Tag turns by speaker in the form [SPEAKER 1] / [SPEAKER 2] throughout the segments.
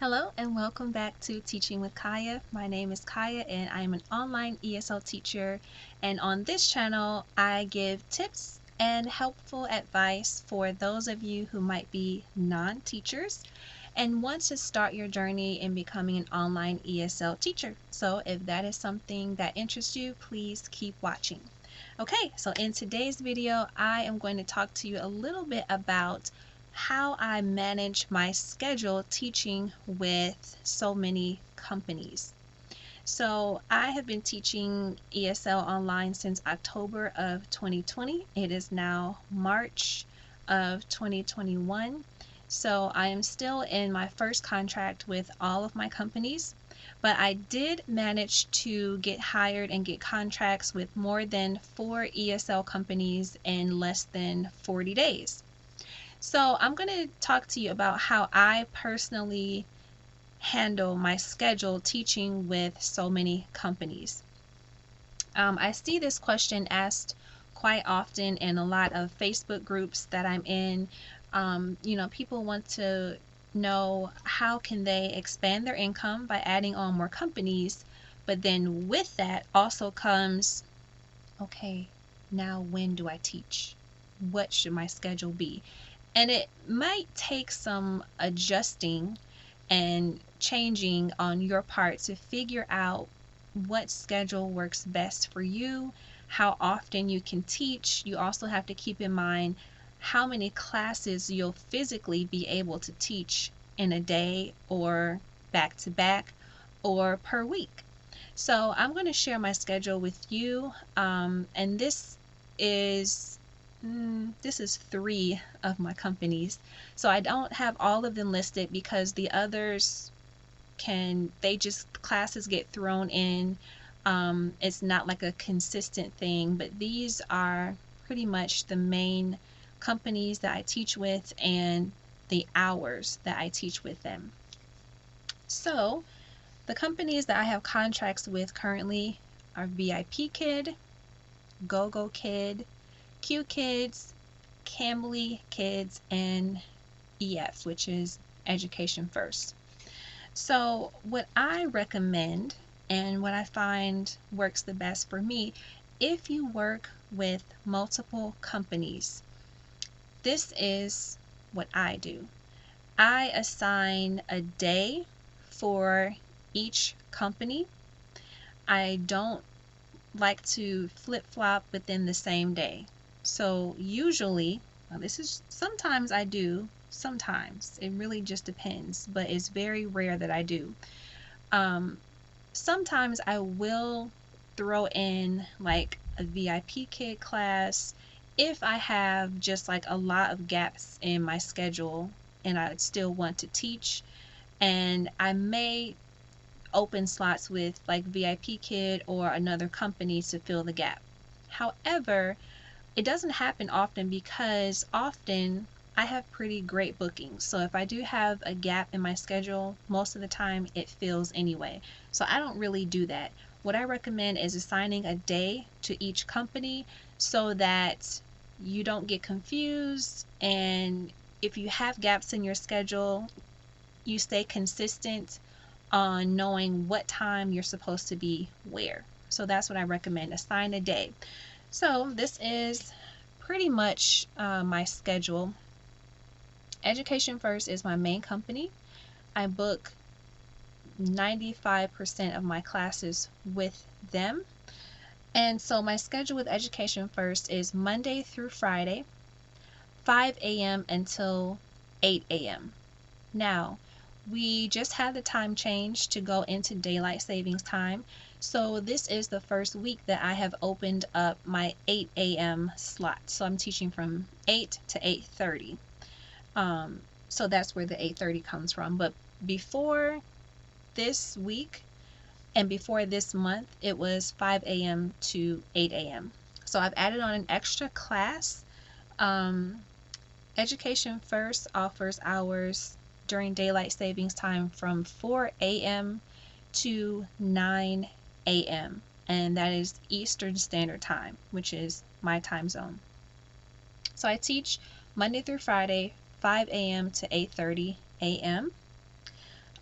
[SPEAKER 1] Hello and welcome back to Teaching with Kaya. My name is Kaya and I am an online ESL teacher, and on this channel I give tips and helpful advice for those of you who might be non-teachers and want to start your journey in becoming an online ESL teacher. So if that is something that interests you, please keep watching. Okay, so in today's video I am going to talk to you a little bit about how I manage my schedule teaching with so many companies. So I have been teaching ESL online since October of 2020. It is now March of 2021. So I am still in my first contract with all of my companies, but I did manage to get hired and get contracts with more than 4 ESL companies in less than 40 days. So I'm going to talk to you about how I personally handle my schedule teaching with so many companies. I see this question asked quite often in a lot of Facebook groups that I'm in. People want to know how can they expand their income by adding on more companies, but then with that also comes, okay, now when do I teach? What should my schedule be? And it might take some adjusting and changing on your part to figure out what schedule works best for you, how often you can teach. You also have to keep in mind how many classes you'll physically be able to teach in a day or back to back or per week. So I'm going to share my schedule with you, and this is 3 of my companies. So I don't have all of them listed because the others classes get thrown in. It's not like a consistent thing, but these are pretty much the main companies that I teach with and the hours that I teach with them. So the companies that I have contracts with currently are VIPKID, GOGOKID, QKids, Cambly Kids, and EF, which is Education First. So what I recommend and what I find works the best for me, if you work with multiple companies, this is what I do. I assign a day for each company. I don't like to flip-flop within the same day. So usually, sometimes I do, sometimes. It really just depends, but it's very rare that I do. Sometimes I will throw in like a VIPKID class if I have just like a lot of gaps in my schedule and I still want to teach, and I may open slots with like VIPKID or another company to fill the gap. However, it doesn't happen often because often I have pretty great bookings. So if I do have a gap in my schedule, most of the time it fills anyway. So I don't really do that. What I recommend is assigning a day to each company so that you don't get confused, and if you have gaps in your schedule, you stay consistent on knowing what time you're supposed to be where. So that's what I recommend. Assign a day. So this is pretty much my schedule. Education First is my main company. I book 95% of my classes with them. And so my schedule with Education First is Monday through Friday, 5 a.m. until 8 a.m. Now, we just had the time change to go into daylight savings time. So this is the first week that I have opened up my 8 a.m. slot. So I'm teaching from 8 to 8:30. So that's where the 8:30 comes from. But before this week and before this month, it was 5 a.m. to 8 a.m. So I've added on an extra class. Education First offers hours during daylight savings time from 4 a.m. to 9 a.m. and that is Eastern Standard Time, which is my time zone. So I teach Monday through Friday, 5 a.m. to 8:30 a.m.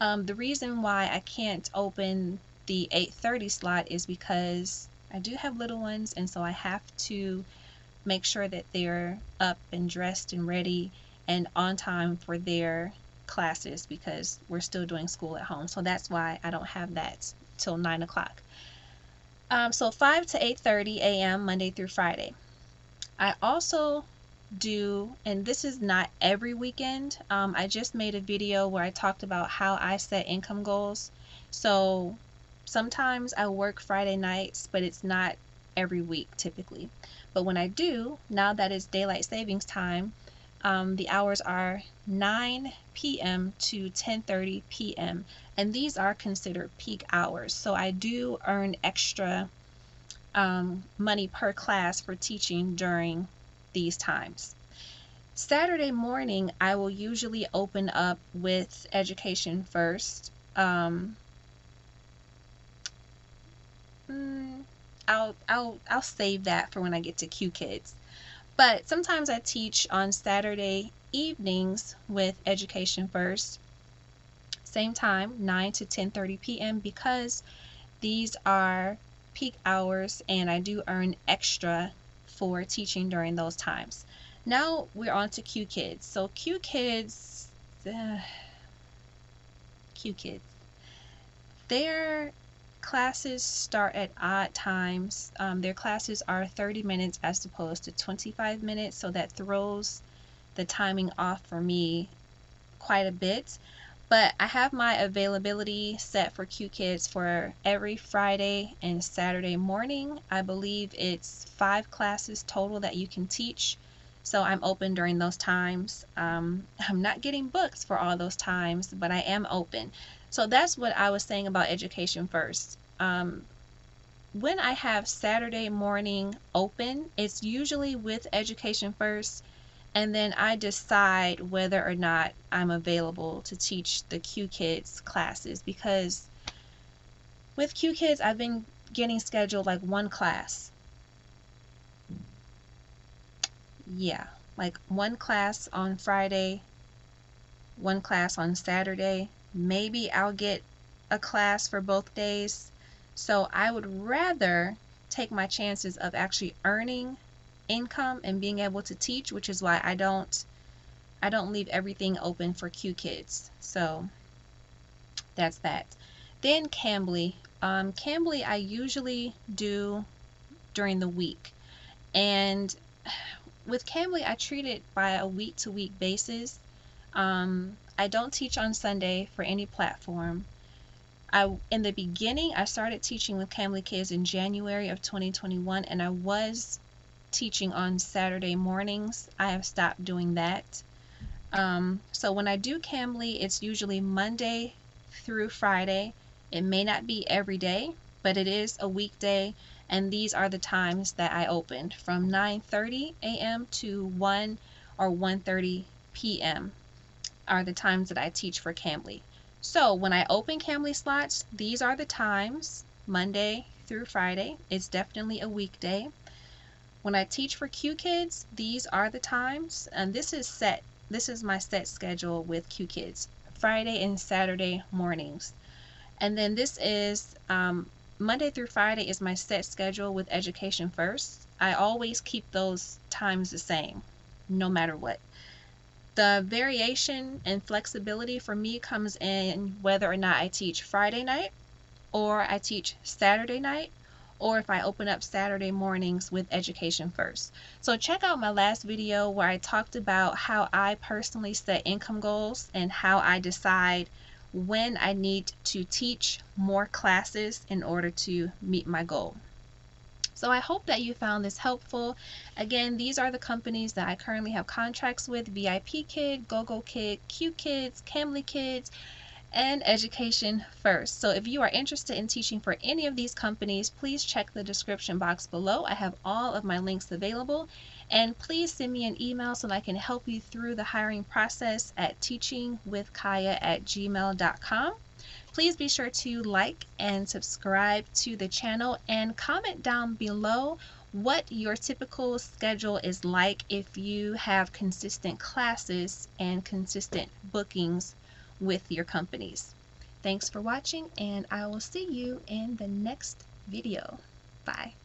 [SPEAKER 1] The reason why I can't open the 8:30 slot is because I do have little ones, and so I have to make sure that they're up and dressed and ready and on time for their classes because we're still doing school at home. So that's why I don't have that till 9 o'clock. So 5 to 8:30 a.m. Monday through Friday. I also do, and this is not every weekend. I just made a video where I talked about how I set income goals. So sometimes I work Friday nights, but it's not every week typically. But when I do, now that it's daylight savings time, the hours are 9 p.m. to 10:30 p.m. and these are considered peak hours. So I do earn extra money per class for teaching during these times. Saturday morning, I will usually open up with education first. I'll save that for when I get to QKids. But sometimes I teach on Saturday evenings with education first. Same time, 9 to 10:30 p.m. because these are peak hours and I do earn extra for teaching during those times. Now we're on to QKids. So QKids, their classes start at odd times. Their classes are 30 minutes as opposed to 25 minutes, so that throws the timing off for me quite a bit. But I have my availability set for QKids for every Friday and Saturday morning. I believe it's 5 classes total that you can teach. So I'm open during those times. I'm not getting books for all those times, but I am open. So that's what I was saying about education first. When I have Saturday morning open, it's usually with education first, and then I decide whether or not I'm available to teach the QKids classes, because with QKids I've been getting scheduled like one class. Yeah, like one class on Friday, one class on Saturday. Maybe I'll get a class for both days. So I would rather take my chances of actually earning income and being able to teach, which is why I don't leave everything open for QKids. So that's that. Then Cambly. Cambly I usually do during the week, and with Cambly I treat it by a week-to-week basis. I don't teach on Sunday for any platform. In the beginning, I started teaching with Cambly Kids in January of 2021, and I was teaching on Saturday mornings. I have stopped doing that. So when I do Cambly, it's usually Monday through Friday. It may not be every day, but it is a weekday, and these are the times that I opened from 9:30 a.m. to 1 or 1:30 p.m. are the times that I teach for Cambly. So when I open Cambly slots, these are the times, Monday through Friday. It's definitely a weekday. When I teach for QKids, these are the times, and this is set. This is my set schedule with QKids, Friday and Saturday mornings. And then this is Monday through Friday is my set schedule with education first. I always keep those times the same, no matter what. The variation and flexibility for me comes in whether or not I teach Friday night or I teach Saturday night, or if I open up Saturday mornings with education first. So check out my last video where I talked about how I personally set income goals and how I decide when I need to teach more classes in order to meet my goal. So I hope that you found this helpful. Again, these are the companies that I currently have contracts with: VIPKID, GOGOKID, QKids, Cambly Kids, and Education First. So if you are interested in teaching for any of these companies, please check the description box below. I have all of my links available, and please send me an email so that I can help you through the hiring process at teachingwithkaya@gmail.com. Please be sure to like and subscribe to the channel and comment down below what your typical schedule is like if you have consistent classes and consistent bookings with your companies. Thanks for watching, and I will see you in the next video. Bye.